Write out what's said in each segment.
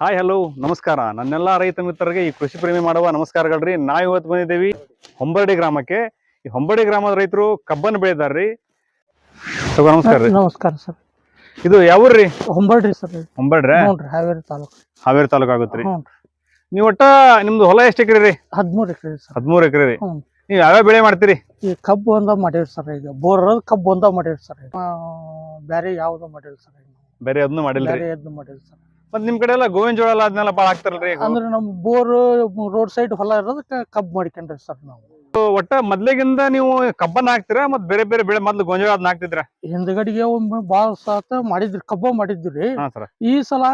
Hi hello ನಮಸ್ಕಾರ ನನ್ನೆಲ್ಲ ರೈತ ಮಿತ್ರರಿಗೆ ಈ ಕೃಷಿ ಪ್ರೇಮಿ ಮಾಡುವ ನಮಸ್ಕಾರಗಳ್ರಿ. ನಾವು ಇವತ್ತು ಬಂದಿದ್ದೇವೆ ಹೊಂಬರಡಿ ಗ್ರಾಮಕ್ಕೆ. ಈ ಹೊಂಬರಡಿ ಗ್ರಾಮದ ರೈತರು ಕಬ್ಬನ್ನು ಬೆಳೆದಾರ್ರಿ. ನಮಸ್ಕಾರ ರೀ. ನಮಸ್ಕಾರ ಸರ್. ಇದು ಯಾವ್ರಿ? ಹೊಂಬರಡಿ ಸರ್. ಹೊಂಬರಡ್ರಿ? ಹಾವೇರಿ ತಾಲೂಕು. ಹಾವೇರಿ ತಾಲೂಕು ಆಗುತ್ರಿ. ನೀವು ಒಟ್ಟ ನಿಮ್ದು ಹೊಲ ಎಷ್ಟು ಎಕರೆ ರೀ? 13 ಎಕರೆ ಸರ್. 13 ಎಕರೆ ರೀ. ನೀವು ಯಾವ್ಯಾವ ಬೆಳೆ ಮಾಡ್ತೀರಿ? ಈ ಕಬ್ಬು ಒಂದ ಮಾಡಿರಿ ಸರ್. ಈಗ ಬೋರ್ ಕಬ್ಬು ಒಂದ ಮಾಡಿರಿ ಸರ್. ಬೇರೆ ಯಾವ್ದು ಮಾಡಿರಿ ಸರ್. ಬೇರೆ ಅದನ್ನು ಮಾಡಿಲ್ಲ ಬೇರೆ ಅದನ್ನು ಮಾಡಿರಿ ಸರ್. ಮತ್ತೆ ನಿಮ್ ಕಡೆ ಎಲ್ಲ ಗೋವಿನ ಜೋಳ ಎಲ್ಲ ಅದನ್ನೆಲ್ಲ ಭಾಳ ಹಾಕ್ತಾರಲ್ರಿ? ಅಂದ್ರೆ ನಮ್ ಬೋರ್ ರೋಡ್ ಸೈಡ್ ಹೊಲ ಇರೋದಕ್ಕೆ ಕಬ್ಬು ಮಾಡ್ಕೊಂಡ್ರಿ ಸರ್ ನಾವು. ಒಟ್ಟ ಮೊದ್ಲಿಗಿಂದ ನೀವು ಕಬ್ಬನ್ನ ಹಾಕ್ತೀರಾ ಮತ್ ಬೇರೆ ಬೇರೆ ಬೆಳೆ ಮೊದ್ಲು ಗೋಂಜಾಳ ಅದನ್ನ ಹಾಕ್ತಿದ್ರ? ಹಿಂದ್ಗಡಿಗೆ ಒಮ್ಮೆ ಬಾಳ ಸಾತ ಮಾಡಿದ್ರಿ, ಕಬ್ಬ ಮಾಡಿದ್ರಿ. ಈ ಸಲ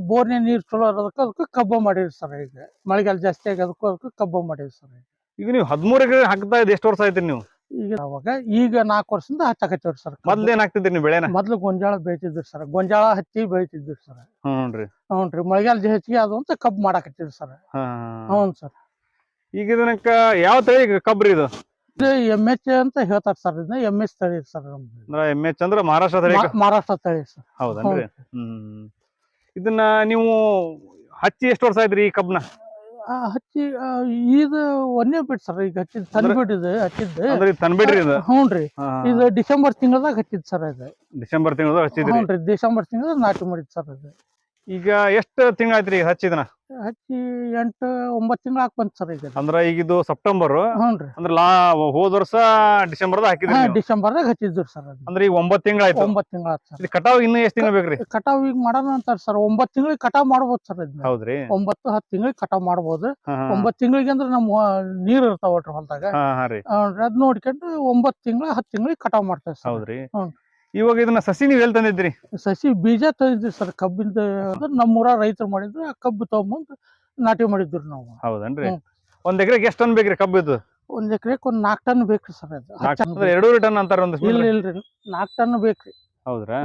ಬೋರ್ನ ನೀರ್ ಚಲೋ ಇರೋದಕ್ಕೆ ಅದಕ್ಕೆ ಕಬ್ಬ ಮಾಡಿರಿ ಸರ್. ಈಗ ಮಳೆಗಾಲ ಜಾಸ್ತಿ ಆಗೋದಕ್ಕೂ ಅದಕ್ಕೆ ಕಬ್ಬ ಮಾಡಿರಿ ಸರ್. ಈಗ ನೀವು 13 ಎಕರೆ ಹಾಕ್ತಾ ಇದ್ ಎಷ್ಟು ವರ್ಷ ಆಯ್ತು ನೀವು? ಈಗ 4 ವರ್ಷದಿಂದ ಹಚ್ಚಾಕತ್ತೀವ್ರಿ ಸರ್. ಮೊದ್ಲು ಏನ್ ಹಾಕ್ತಿದ್ರಿ ನೀವು ಬೆಳೆನ? ಮೊದ್ಲು ಗೊಂಜಾಳ ಬೆಳಿತಿದ್ರಿ ಸರ್. ಗೊಂಜಾಳ ಹತ್ತಿ ಬೆಳಿತಿದ್ರಿ ಸರ್. ಹ್ಞೂನ್ರಿ. ಮಳೆಗಾಲ ಹೆಚ್ಚಿಗೆ ಅದು ಅಂತ ಕಬ್ಬು ಮಾಡಾಕತ್ತೀವಿ ಸರ್. ಹ್ಞೂ ಸರ್. ಈಗ ಇದನ್ನಕ್ಕ ಯಾವ ತಳಿ ಕಬ್ರಿ ಇದು? MH ಅಂತ ಹೇಳ್ತಾರ ಸರ್. ಇದನ್ನ MH ತಳಿ ಸರ್. ನಮ್ದು MH ಅಂದ್ರ ಮಹಾರಾಷ್ಟ್ರ ತಳಿ? ಮಹಾರಾಷ್ಟ್ರ ತಳಿ ಸರ್. ಹೌದನ್ರಿ. ಇದನ್ನ ನೀವು ಹಚ್ಚಿ ಎಷ್ಟು ವರ್ಷ ಆಯ್ತ್ರಿ ಈ ಕಬ್ನ? ಹಚ್ಚಿ ಇದು ಒಂದೇ ಬಿಟ್ ಸರ್. ಈಗ ಹಚ್ಚಿದ್ ತಂದ್ಬಿಟ್ ಇದು ಹಚ್ಚಿದ್ದು. ಅಂದ್ರೆ ತಂದ್ಬಿಡ್ರಿ ಇದು? ಹ್ಞೂನ್ರಿ. ಇದು ಡಿಸೆಂಬರ್ ತಿಂಗಳದಾಗ ಹಚ್ಚಿದ್ ಸರ್. ಇದು ಡಿಸೆಂಬರ್ ತಿಂಗಳದಾಗ ಹಚ್ಚಿದ್ರಿ? ಹ್ಞೂನ್ರಿ, ಡಿಸೆಂಬರ್ ತಿಂಗಳ ನಾಟಿ ಮಾಡಿದ್ ಸರ್. ಇದು ಈಗ ಎಷ್ಟು ತಿಂಗಳ ಆಯ್ತ್ರಿ ಹಚ್ಚಿದನ? ಹಚ್ಚಿ 8-9 ತಿಂಗಳ ಬಂತ ಸರ್. ಈಗ ಅಂದ್ರ ಈಗ ಇದು ಸೆಪ್ಟೆಂಬರ್. ಹ್ಞೂನ್ರಿ. ಅಂದ್ರ ಹೋದ ವರ್ಷ ಡಿಸೆಂಬರ್ದಾಗ ಹಾಕಿದ್ರಿ? ಡಿಸೆಂಬರ್ದಾಗ ಹಚ್ಚಿದ್ರಿ ಸರ್. ಅಂದ್ರೆ ಈಗ 9 ತಿಂಗಳ ಆಯ್ತು. 9 ತಿಂಗಳ ಆಯ್ತು ಸರ್. ಕಟಾವ್ ಇನ್ನು ಎಷ್ಟು ತಿಂಗಳ ಬೇಕ್ರಿ? ಕಟಾವ್ ಈಗ ಮಾಡೋಣ ಅಂತಾರ ಸರ್. 9 ತಿಂಗಳಿಗೆ ಕಟಾವ್ ಮಾಡ್ಬೋದು ಸರ್. ಇದನ್ನ ಹೌದ್ರಿ? 9-10 ತಿಂಗಳಿಗೆ ಕಟಾವ್ ಮಾಡ್ಬೋದು. 9 ತಿಂಗಳಿಗೆ ಅಂದ್ರೆ ನಮ್ಮ ನೀರ್ ಇರ್ತಾವಲ್ರಿ ಹೊಲದಾಗ. ಅದ್ ನೋಡ್ಕೊಂಡು 9 ತಿಂಗಳ 10 ತಿಂಗಳಿಗೆ ಕಟಾವ್ ಮಾಡ್ತೇವೆ ಸರ್. ಹೌದ್ರಿ. ಇವಾಗ ಇದನ್ನ ಸಸಿ ನೀವ್ ಎಲ್ಲಿ ತಂದಿದ್ರಿ? ಸಸಿ ಬೀಜ ತಂದಿದ್ರಿ ಸರ್. ಕಬ್ಬಿಂದ ನಮ್ಮೂರ ರೈತರು ಮಾಡಿದ್ರು. ಆ ಕಬ್ಬು ತಗೊಂಬಂದು ನಾಟಿ ಮಾಡಿದ್ರು ನಾವು. ಹೌದನ್ರಿ. ಒಂದ್ ಎಕರೆಗೆ ಎಷ್ಟು ಟನ್ ಬೇಕ್ರಿ ಕಬ್ಬು ಇದು? 1 ಎಕರೆಗೆ 4 ಟನ್ ಬೇಕ್ರಿ ಸರ್. ಅದು 2 ಟನ್ ಅಂತಾರ. ಇಲ್ರಿ 4 ಟನ್ ಬೇಕ್ರಿ. ಹೌದ್ರಾ?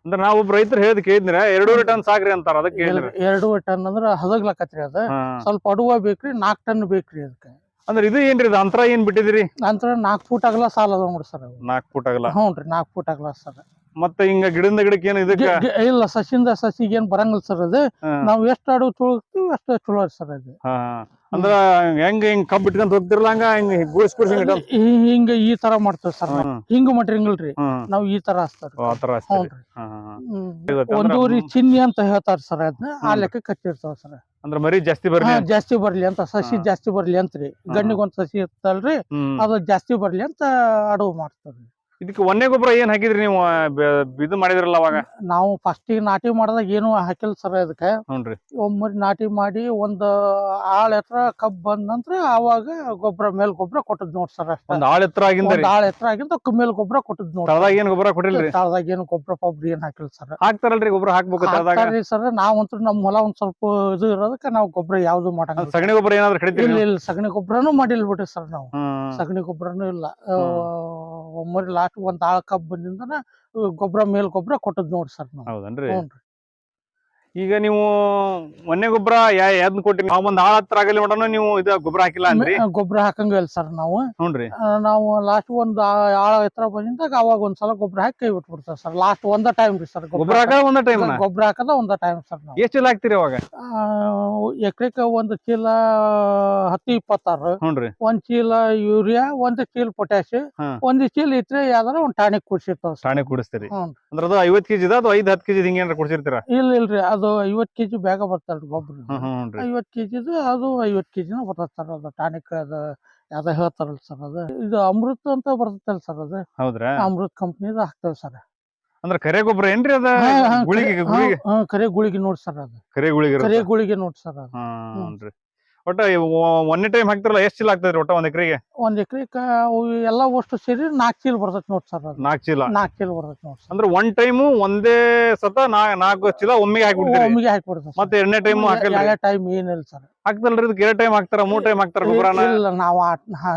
ಅಂದ್ರೆ ನಾವ್ ಒಬ್ಬ ರೈತರು ಹೇಳಿದ್ ಕೇಳಿದ್ರ 2 ಟನ್ ಸಾಕ್ರಿ ಅಂತಾರ. ಅದಕ್ಕೆ 2 ಟನ್ ಅಂದ್ರ ಹದಗ್ಲಕತ್ರಿ. ಅದ ಸ್ವಲ್ಪ ಅಡುವ ಬೇಕ್ರಿ. 4 ಟನ್ ಬೇಕ್ರಿ ಅದಕ್ಕೆ. ಅಂದ್ರೆ ಇದು ಏನ್ರಿ? ಇದು ಅಂತರ ಏನ್ ಬಿಟ್ಟಿದ್ರಿ? ಅಂತರ 4 ಫೂಟ್ ಅಗಲ ಸಾಲ ಅದ ನೋಡ್ರಿ ಸರ್. 4 ಫೂಟ್ ಅಗಲ? ಹ್ಞೂನ್ರಿ, 4 ಫೂಟ್ ಅಗಲ ಸರ್. ಮತ್ತೆ ಹಿಂಗ ಗಿಡದಿಂದ ಗಿಡಕ್ಕೆ ಏನು ಇದಕ್ಕೆ? ಇಲ್ಲ, ಸಸಿಯಿಂದ ಸಸಿಗೆ ಏನ್ ಬರಂಗಿಲ್ಲ ಸರ್. ಅದು ನಾವ್ ಎಷ್ಟು ಅಡುವು ತುಳಿಸ್ತೀವಿ ಅಷ್ಟು ಚಲೋ ಸರ್. ಅದು ಅಂದ್ರ ಹೆಂಗ್ ಕಬ್ಬ್ ಇಟ್ಕೊಂತ ಹೋಗ್ತಿರಲ್ಲ ಹಂಗ ಹಿಂಗ ಈ ತರ ಮಾಡ್ತೇವ್ ಸರ್. ಹಿಂಗ ಮಾಡಿರಂಗಿಲ್ರಿ, ನಾವ್ ಈ ತರ ಹಚ್ತಾರ. ಒಂದೂರಿ ಚಿನ್ನಿ ಅಂತ ಹೇಳ್ತಾರ ಸರ್. ಅದನ್ನ ಆ ಲೆಕ್ಕಕ್ಕೆ ಹಚ್ಚಿರ್ತಾವ ಸರ್. ಅಂದ್ರ ಮರಿ ಜಾಸ್ತಿ ಬರ್ಲಿ ಅಂತ, ಸಸಿ ಜಾಸ್ತಿ ಬರ್ಲಿ ಅಂತ್ರಿ. ಗಂಡಿಗೊಂದ್ ಸಸಿ ಇರ್ತಲ್ರಿ, ಅದು ಜಾಸ್ತಿ ಬರ್ಲಿ ಅಂತ ಅಡುವು ಮಾಡ್ತಾರ್ರಿ. ಇದಕ್ಕೆ ಒನ್ನೆ ಗೊಬ್ಬರ ಏನ್ ಹಾಕಿದ್ರಿ ನೀವು? ಇದು ಮಾಡಿದ್ರಲ್ಲ ಅವಾಗ? ನಾವು ಫಸ್ಟ್ ನಾಟಿ ಮಾಡಿದಾಗ ಏನು ಹಾಕಿಲ್ಲ ಸರ್. ಅದಕ್ಕೆ ಒಮ್ಮೆ ನಾಟಿ ಮಾಡಿ ಒಂದ್ ಆಳ್ ಎತ್ತರ ಕಬ್ಬ್ ಬಂದ ನಂತರ ಅವಾಗ ಗೊಬ್ಬರ ಮೇಲ್ ಗೊಬ್ಬರ ಕೊಟ್ಟದ್ ನೋಡ್ ಸರ್. ಆಳ್ ಎತ್ತರ ಆಗಿಂದ ಮೇಲ್ ಗೊಬ್ಬರ ಕೊಟ್ಟದ್ ನೋಡ್. ಏನ್ ಗೊಬ್ಬರ ಕೊಟ್ಟಿಲ್ರಿ? ತಳದಾಗ ಏನು ಗೊಬ್ಬರ ಏನ್ ಹಾಕಿಲ್ಲ ಸರ್. ಹಾಕ್ತಾರಲ್ರಿ ಗೊಬ್ಬರ? ಹಾಕ್ಬೇಕು ಸರ್. ನಾವಂತೂ ನಮ್ ಹೊಲ ಒಂದ್ ಸ್ವಲ್ಪ ಇದು ಇರೋದಕ್ಕೆ ನಾವು ಗೊಬ್ಬರ ಯಾವ್ದು ಮಾಡಂಗಿಲ್ಲ. ಸಗಣಿ ಗೊಬ್ಬರ ಏನಾದ್ರು ಕಡಿತೀರಿ? ಇಲ್ಲ, ಸಗಣಿ ಗೊಬ್ಬರನು ಮಾಡಿಲ್ ಬಿಟ್ರಿ ಸರ್ ನಾವು. ಸಗಣಿ ಗೊಬ್ಬರನು ಇಲ್ಲ. ಒಮ್ಮರಿ ಲಾಸ್ಟ್ ಒಂದ್ ಆಳ್ ಕಬ್ಬ್ ಬಂದಿಂದನ ಗೊಬ್ಬರ ಮೇಲ್ ಗೊಬ್ಬರ ಕೊಟ್ಟದ್ ನೋಡ್ರಿ ಸರ್ ನಾವು. ಹೌದನ್ರಿ. ಈಗ ನೀವು ಒನ್ನೆ ಗೊಬ್ಬರ ಯಾವ್ದು ಕೊಟ್ಟಿರಿ? ಒಂದ್ ಆಳ್ ಹತ್ರ ಆಗಲಿ ನೋಡೋಣ ನೀವು ಇದು ಗೊಬ್ಬರ ಹಾಕಿಲ್ಲ ಅಂದ್ರಿ? ಗೊಬ್ಬರ ಹಾಕಂಗಿಲ್ಲ ಸರ್ ನಾವು. ನಾವು ಲಾಸ್ಟ್ ಒಂದ್ ಆಳ ಎತ್ತರ ಬಂದಾಗ ಅವಾಗ ಒಂದ್ಸಲ ಗೊಬ್ಬರ ಹಾಕಿ ಕೈ ಬಿಟ್ಬಿಡ್ತಾರ ಸರ್. ಲಾಸ್ಟ್ ಒಂದ ಟೈಮ್ ರೀ ಸರ್. ಗೊಬ್ಬರ ಹಾಕದ ಒಂದ ಟೈಮ್ ಸರ್. ನಾವು ಎಷ್ಟು ಚೀಲ ಹಾಕ್ತಿರಿ ಅವಾಗ? ಎಕರೆಕ 1 ಚೀಲ 10-26, 1 ಚೀಲ ಯೂರಿಯಾ, 1 ಚೀಲ ಪೊಟ್ಯಾಶ್, 1 ಚೀಲ ಇದ್ರೆ ಯಾವ್ದಾರ ಒಂದ್ ಟಾನಿಕ್ ಕುಡ್ಸಿರ್ತಾವ. ಟಾನಿಕ್ ಕುಡಿಸ್ತೀರಿ? ಅಂದ್ರೆ ಅದು 50 ಕೆಜಿ ಅದು 5-10 ಕೆಜಿ ಹಿಂಗ ಏನಾರ ಕುಡ್ಸಿರ್ತೀರಾ? ಇಲ್ರಿ, ಅದು 50 ಕೆಜಿ ಬ್ಯಾಗ ಬರ್ತಾರ್ರಿ ಗೊಬ್ಬರ. 50 ಕೆಜಿದು ಅದು 50 ಕೆಜಿನ ಬರ್ತದ ಸರ್. ಅದು ಟಾನಿಕ್ ಅದು ಯಾವ್ದ ಹೇಳ್ತಾರಲ್ಲ ಸರ್. ಅದು ಇದು ಅಮೃತ ಅಂತ ಬರ್ತೈತಲ್ಲ ಸರ್. ಅದು ಹೌದ್ರಾ? ಅಮೃತ್ ಕಂಪ್ನಿದ ಹಾಕ್ತೇವ್ ಸರ್. ಅಂದ್ರೆ ಕರೆ ಗೊಬ್ಬರ ಏನ್ರಿ? ಅದ ಕರೆ ಗುಳಿಗೆ ನೋಡ್ ಸರ್. ಅದು ಕರೆ ಗುಳಿಗೆ ನೋಡ್ ಸರ್. ಅದು ಒಟ್ಟ ಒಂದೇ ಟೈಮ್ ಹಾಕ್ತಿರಲ್ಲ, ಎಷ್ಟು ಚೀಲ ಆಗ್ತದ್ರಿ ಒಟ್ಟ 1 ಎಕರೆಗೆ? 1 ಎಕರೆಕ ಎಲ್ಲಾ ಅಷ್ಟು ಸೇರಿ 4 ಚೀಲ ಬರ್ತೈತಿ ನೋಡ್ ಸರ್. 4 ಚೀಲ ಬರ್ತೈತಿ ನೋಡ್ ಸರ್. ಅಂದ್ರೆ 1 ಟೈಮ್ ಒಂದೇ ಸತ 4 ಚೀಲ ಒಮ್ಮೆಗೆ ಹಾಕ್ಬಿಡ್ತೀವಿ. ಮತ್ತೆ 2ನೇ ಟೈಮ್ ಹಾಕಲ್ಲ? 2ನೇ ಟೈಮ್ ಏನಿಲ್ಲ ಸರ್. ಹಾಕ್ತಲ್ರಿ? ಇದಕ್ಕೆ 2 ಟೈಮ್ ಹಾಕ್ತಾರ 3 ಟೈಮ್ ಹಾಕ್ತಾರ ಗೊಬ್ಬರನ? ಇಲ್ಲ, ನಾವು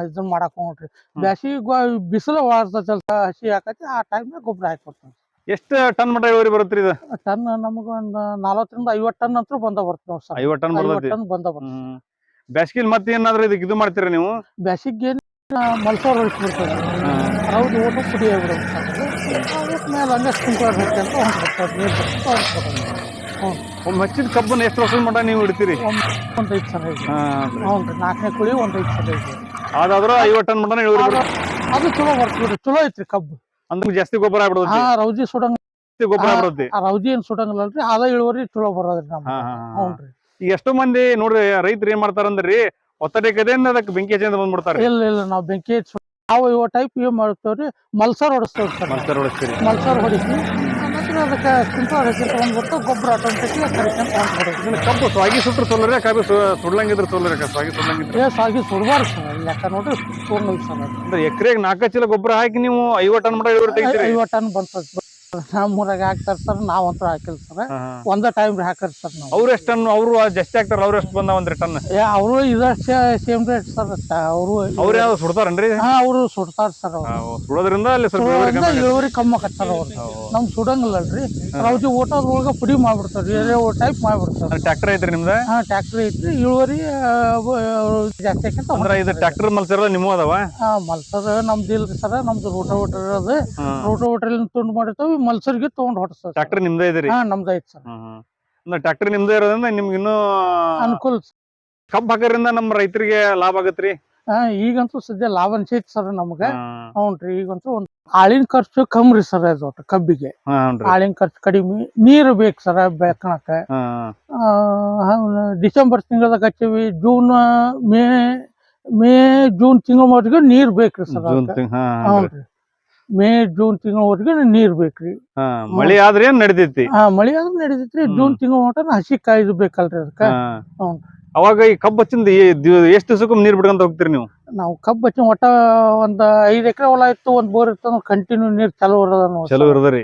ಇದನ್ನ ಮಾಡಕ್ ಹೋಗ್ರಿ. ಬ್ಯಾಸಿಗೆ ಬಿಸಿಲು ವಾಡ್ತೈತಲ್ಲ, ಹಸಿ ಹಾಕತಿ, ಆ ಟೈಮ್ ಗೊಬ್ಬರ ಹಾಕ್ಬಿಡ್ತಾವ. ಎಷ್ಟು ಟನ್ ಮಟ ಇಳುವರಿ ಬರುತ್ರಿ ಇದು? ಟನ್ ನಮಗ ಒಂದ್ 40-50 ಟನ್ ಅಂತೂ ಬಂದ ಬರ್ತದೆ ನೋಡ್ ಸರ್. 50 ಟನ್ ಬಂದ ಬರ್ತದೆ. ಬ್ಯಾಸಿಗೆ ಮತ್ತೆ ಏನಾದ್ರು ಇದಕ್ಕೆ ಇದು ಮಾಡ್ತೀರಾ ನೀವು? ಬ್ಯಾಸಿಗೆ ಮಲ್ಸೋರ್ ಹೊಡಿಸ್ಬಿಡ್ತದೆ. ಹೌದು, ಊಟ ಪುಡಿ ಆಗ್ಬಿಡುತ್ತೆ ಸರ್. ಮೇಲೆ ಹಂಗೆ ಸ್ಪ್ರಿಂಕ್ಲರ್ ಹಾಕಿ ಅಂತ ಹೊಂದ್ಬಿಡ್ತಾರೆ, ನೀರು ಒಮ್ಮೆ ಹಚ್ಚಿದ ಕಬ್ಬನ್ನ ಎಷ್ಟು ವರ್ಷದ ಮಟ್ಟ ನೀವು ಇಡ್ತೀರಿ? ಒಂದ್ 5 ಸಲ ಇದೆ. ಹಾ ಹ್ಞೂ ರೀ 4ನೇ ಕುಳಿ ಒಂದ್ 5 ಸಲ ಇದೆ. ಅದಾದ್ರೂ 50 ಟನ್ ಮಟನ ಇಳುವರಿ ಬರುತ್ತೆ. ಅದು ಚಲೋ ಬರ್ತದ್ರಿ, ಚಲೋ ಐತ್ರಿ ಕಬ್ಬು. ಅಂದ್ರೆ ಜಾಸ್ತಿ ಗೊಬ್ಬರ ಆಗ್ಬಿಡುತ್ತೆ. ಹಾ ರೌಜಿ ಸುಡಂಗ ಗೊಬ್ಬರ ಆಗ್ಬಿಡುತ್ತೆ. ರೌಜಿ ಏನ್ ಸುಡಂಗಿಲ್ಲಲ್ರಿ, ಅದ ಇಳುವರಿ ಚಲೋ ಬರೋದ್ರಿ ನಮ್ಗೆ. ಹ್ಞೂನ್ರಿ. ಈಗ ಎಷ್ಟೋ ಮಂದಿ ನೋಡ್ರಿ ರೈತರು ಏನ್ ಮಾಡ್ತಾರಂದ್ರಿ, ಒತ್ತಡೆ ಕಡೆಯಿಂದ ಅದಕ್ಕೆ ಬೆಂಕಿ ಹಚ್ಚಿಂದ ಬಂದ್ಬಿಡ್ತಾರೆ. ಇಲ್ಲ ನಾವ್ ಬೆಂಕಿ ಹಚ್ಚಿ ನಾವು ಇವ ಟೈಪ್ ಏನ್ ಮಾಡ್ತೇವ್ರಿ, ಮಲ್ಸರ್ ಹೊಡಿಸ್ತೇವ್ರಿ ಸರ್. ಮಲ್ಸರ್ ಹೊಡಿಸ್ತೀರಿ? ಮಲ್ಸರ್ ಹೊಡಿಸಿ ನಂತರ ಅದಕ್ಕೆ ಸ್ಪ್ರಿಂಕ್ಲರ್ ಹಚ್ಚಿ ತಗೊಂಡ್ಬಿಟ್ಟು ಗೊಬ್ಬರ ಆಟೋಮೆಟಿಕ್ಲಿ ಕರಿಕೊಂತ ಹೊಡ್ಬಿಡೋದು. ಕಬ್ಬು ಸ್ವಾಗಿ ಸುಟ್ರು ಸೋಲರಿ, ಕಬ್ಬು ಸುಡ್ಲಂಗಿದ್ರು ಸೋಲರಿ, ಸ್ವಾಗಿ ಸುಡ್ಲಂಗಿದ್ರು ಸಾಗಿ ಸುಡಬಾರ್ದು ಸರ್, ಲೆಕ್ಕ ನೋಡ್ರಿ ತೊಗೊಂಡ್ ಸರ್. ಅಂದ್ರೆ ಎಕರೆಗೆ 4 ಚೀಲ ಗೊಬ್ಬರ ಹಾಕಿ ನೀವು 50 ಟನ್ ಮಟ ಇಳುವರಿ ತೆಗಿತೀರಿ? 50 ಟನ್ ಬಂತ ನಮ್ಮೂರಾಗ ಹಾಕ್ತಾರ ಸರ್, ನಾವಂತೂ ಹಾಕಿಲ್ಲ ಸರ್. ಒಂದ ಟೈಮ್ ಹಾಕರ್ ಸರ್ ನಾವು. ಅವ್ರು ಎಷ್ಟು ಟನ್? ಅವ್ರು ಜಾಸ್ತಿ ಹಾಕ್ತಾರ, ಅವ್ರು ಎಷ್ಟು ಬಂದಾವಂದ್ರಿ ಟನ್? ಅವರು ಇದಷ್ಟೇ ಸೇಮ್ ರೇಟ್ ಸರ್. ಅವ್ರು ಯಾವ್ದು ಸುಡ್ತಾರನ್ರಿ? ಅವರು ಸುಡ್ತಾರ ಸರ್. ಸುಡೋದ್ರಿಂದ ಅಲ್ಲಿ ಇಳುವರಿ ಕಮ್ಮಿ ಆಕತ್ತಾರ ಅವ್ರು. ನಮ್ ಸುಡಂಗಿಲ್ಲಲ್ರಿ, ರೌಜಿ ಊಟದೊಳಗ ಪುಡಿ ಮಾಡ್ಬಿಡ್ತಾರ, ಟೈಪ್ ಮಾಡ್ಬಿಡ್ತಾರ. ಟ್ರ್ಯಾಕ್ಟರ್ ಐತ್ರಿ ನಿಮ್ದ? ಟ್ರ್ಯಾಕ್ಟರ್ ಐತ್ರಿ, ಇಳುವರಿ ಜಾಸ್ತಿ ಆಕಂತ. ಅಂದ್ರೆ ಇದು ಟ್ರ್ಯಾಕ್ಟರ್ ಮಲ್ಸರ್ ನಿಮ್ಮ ಅದಾವ? ಮಲ್ಸರ್ ನಮ್ದು ಇಲ್ರಿ ಸರ್, ನಮ್ದು ರೋಟೋವೇಟರ್ ಅದು. ರೋಟೋವೇಟರ್ ತುಂಡು ಮಾಡಿರ್ತಾವ, ಮಲ್ಸರ್ಗೆ ತಗೊಂಡ್ ಹೊಡ್ಸ್ತಾರ. ಟ್ರ್ಯಾಕ್ಟರ್ ನಿಮ್ದೇ ಇದೀರಿ? ನಮ್ದು ಐತಿ ಸರ್. ಅಂದ್ರೆ ಟ್ರ್ಯಾಕ್ಟರ್ ನಿಮ್ದೇ ಇರೋದ್ರಿಂದ ನಿಮ್ಗೆ ಇನ್ನೂ ಅನುಕೂಲ. ಕಬ್ಬು ಹಾಕೋದ್ರಿಂದ ನಮ್ಮ ರೈತರಿಗೆ ಲಾಭ ಆಗತ್ರಿ? ಈಗಂತೂ ಸದ್ಯ ಲಾಭ ಅನ್ಸೈತಿ ಸರ್ ನಮ್ಗ. ಹ್ಞೂನ್ರಿ. ಈಗಂತೂ ಒಂದ್ ಆಳಿನ ಖರ್ಚು ಕಮ್ರಿ ಸರ್, ಅದು ಕಬ್ಬಿಗೆ ಆಳಿನ ಖರ್ಚು ಕಡಿಮೆ. ನೀರು ಬೇಕು ಸರ್ ಬೆಳ್ಕಣಕ. ಡಿಸೆಂಬರ್ ತಿಂಗಳದಾಗ ಹಚ್ಚಿವಿ, ಮೇ ಜೂನ್ ತಿಂಗಳವರೆಗೂ ನೀರ್ ಬೇಕ್ರಿ ಸರ್. ಹೌದ್ರಿ, ಮೇ ಜೂನ್ ತಿಂಗಳವರೆಗೂ ನೀರ್ ಬೇಕ್ರಿ. ಮಳಿ ಆದ್ರೆ ಏನ್ ನಡಿತೈತಿ? ಮಳಿ ಆದ್ರೆ ನಡಿತೈತ್ರಿ. ಜೂನ್ ತಿಂಗಳ ಮಟ ಹಸಿ ಕಾಯ್ದು ಬೇಕಲ್ರಿ ಅದಕ್ಕ. ಅವಾಗ ಈ ಕಬ್ಬು ಹಚ್ಚಿಂದ ಎಷ್ಟು ದಿವಸಕ್ಕೂ ನೀರ್ ಬಿಡ್ಕೊಂತ ಹೋಗ್ತೀರಿ ನೀವು? ನಾವು ಕಬ್ಬು ಹಚ್ಚಿ ಒಟ್ಟ ಒಂದ್ 5 ಎಕರೆ ಹೊಲ ಇತ್ತು, ಒಂದ್ ಬೋರ್ ಇತ್ತು, ಕಂಟಿನ್ಯೂ ನೀರ್ ಚಲೋ ಇರೋದ್ರಿ.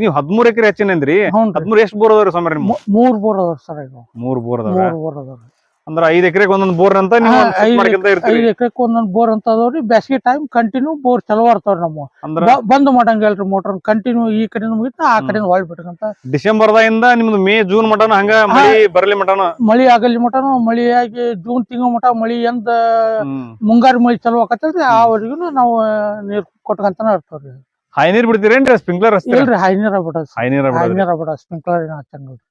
ನೀವು 13 ಎಕರೆ ಹಚ್ಚಿನಂದ್ರಿ? 13 ಎಷ್ಟು ಬೋರ್ ಅದಾವ್ರಿ ಸ್ವಾಮಿ? 3 ಬೋರ್ ಅದಾವ್ರಿ ಸರ್. ಈಗ 3 ಬೋರ್ ಅದಾವ? 3 ಬೋರ್ ಅದಾವ್ರಿ. ಅಂದ್ರ 5 ಎಕರೆಗೆ ಒಂದೊಂದ್ ಬೋರ್ ಅಂತ ನೀವು 5 ಎಕರೆಕ್ ಒಂದೊಂದ್ ಬೋರ್ ಅಂತ ಅದಾವ್ರಿ. ಬ್ಯಾಸಿಗೆ ಟೈಮ್ ಕಂಟಿನ್ಯೂ ಬೋರ್ ಚಲೋ ಇರ್ತಾವ್ರಿ. ನಮ್ಮ ಬಂದ್ ಮಾಡಂಗಿಲ್ರಿ ಮೋಟರ್, ಕಂಟಿನ್ಯೂ ಈ ಕಡೆ ಮುಗಿತ ಆ ಕಡೆ ಹೊಳ್ ಬಿಟ್ಕಂತ. ಡಿಸೆಂಬರ್ದಿಂದ ನಿಮ್ದು ಮೇ ಜೂನ್ ಮಟನ ಹಂಗ ಮಳಿ ಬರಲಿ ಮಟನ? ಮಳಿ ಆಗಲಿ ಮಟನು, ಮಳಿ ಆಗಿ ಜೂನ್ ತಿಂಗಳ ಮಟ ಮಳಿ ಎಂದ ಮುಂಗಾರು ಮಳಿ ಚಲೋ ಆಕತ್ತಲ್ರಿ, ಆವರೆಗೂ ನಾವು ನೀರ್ ಕೊಟ್ಕಂತಾನ ಇರ್ತಾವ್ರಿ. ಹೈ ನೀರ್ ಬಿಡ್ತೀರೇನ್ರಿ? ಸ್ಪ್ರಿಂಕ್ಲರ್ ಇಲ್ರಿ, ಹೈ ನೀರ ಬಿಡೋದು. ಸ್ಪ್ರಿಂಕ್ಲರ್ ಏನ್ ಹಚ್ಚಂಗಿಲ್ರಿ.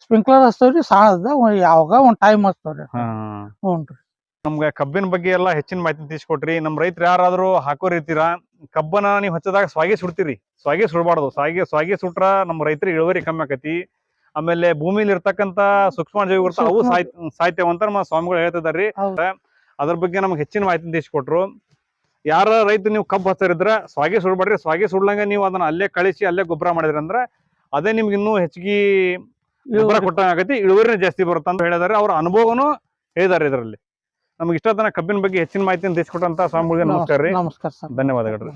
ಸ್ಪ್ರಿಂಕ್ಲರ್ ಹಚ್ತೇವ್ರಿ ಸಾಣದ, ಯಾವಾಗ ಒಂದ್ ಟೈಮ್ ಹಚ್ತೇವ್ರಿ. ಹ್ಞೂನ್ರಿ. ನಮ್ಗೆ ಕಬ್ಬಿನ ಬಗ್ಗೆ ಎಲ್ಲಾ ಹೆಚ್ಚಿನ ಮಾಹಿತಿ ತಿಳಿಸ್ಕೊಟ್ರಿ. ನಮ್ ರೈತರು ಯಾರಾದ್ರೂ ಹಾಕೋರ್ ಇರ್ತೀರಾ, ಕಬ್ಬನ ನೀವು ಹಚ್ಚದಾಗ ಸ್ವಾಗಿ ಸುಡ್ತೀರಿ, ಸ್ವಾಗಿ ಸುಡಬಾರ್ದು. ಸ್ವಾಗಿ ಸುಟ್ರ ನಮ್ ರೈತರಿಗೆ ಇಳುವರಿ ಕಮ್ಮಿ ಆಕತಿ. ಆಮೇಲೆ ಭೂಮಿಲಿ ಇರ್ತಕ್ಕಂತ ಸೂಕ್ಷ್ಮ ಜೀವಿಗಳು ಇರ್ತಾವ, ಅವು ಸಾಯ್ತೇವಂತ ನಮ್ಮ ಸ್ವಾಮಿಗಳು ಹೇಳ್ತಿದಾರ್ರಿ. ಅದ್ರ ಬಗ್ಗೆ ನಮ್ಗೆ ಹೆಚ್ಚಿನ ಮಾಹಿತಿ ತಿಳಿಸ್ಕೊಟ್ರು. ಯಾರ ರೈತ ನೀವು ಕಬ್ಬು ಹಚ್ಚರಿದ್ರ ಸ್ವಾಗಿ ಸುಡ್ಬೇಡ್ರಿ. ಸ್ವಾಗಿ ಸುಡ್ಲಂಗ ನೀವು ಅದನ್ನ ಅಲ್ಲೇ ಕಳಿಸಿ ಅಲ್ಲೇ ಗೊಬ್ಬರ ಮಾಡಿದ್ರಿ ಅಂದ್ರ ಅದೇ ನಿಮ್ಗೆ ಇನ್ನೂ ಹೆಚ್ಚಿಗೆ ಗೊಬ್ಬರ ಕೊಟ್ಟಂಗಾಗತಿ, ಇಳುವರಿನ ಜಾಸ್ತಿ ಬರುತ್ತೆ ಅಂತ ಹೇಳಿದಾರೆ. ಅವ್ರ ಅನುಭವನು ಹೇಳಿದಾರೆ ಇದರಲ್ಲಿ. ನಮ್ಗೆ ಇಷ್ಟೊತ್ತನ ಕಬ್ಬಿನ ಬಗ್ಗೆ ಹೆಚ್ಚಿನ ಮಾಹಿತಿಯನ್ನು ತಿಳಿಸ್ಕೊಟ್ಟಂತ ಸ್ವಾಮಿಗಳಿಗೆ ನಮಸ್ಕಾರ ರೀ. ನಮಸ್ಕಾರ ಸರ್. ಧನ್ಯವಾದಗಳು.